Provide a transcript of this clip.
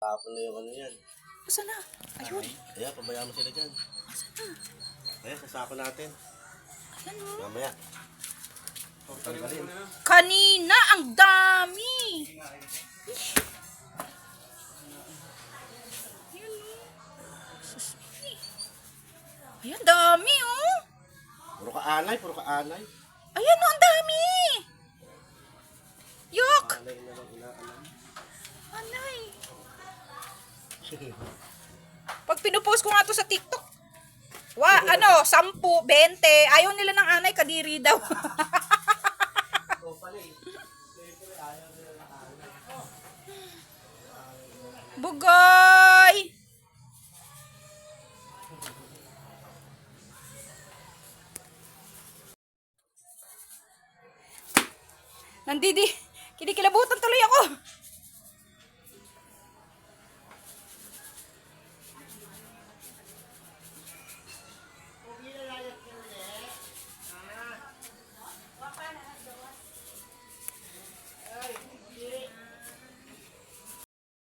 Tapon na yung ano yan. Asa na? Ayun. Ayan, pabayaan mo sila dyan. Asa na? Ayan, sasako natin. Ayan o. Mamaya. Kanina, ang dami. Ayan o. Sus. Ayan, dami o. Puro ka anay, puro ka anay. Ayan o, ang dami. Yok. Anay na lang inaalam. Anay. Pag pinupost ko nga to sa TikTok, 10, 20, ayaw nila ng anay, kadiri daw. Bugay! Nandidi, kinikilabutan tuloy ako.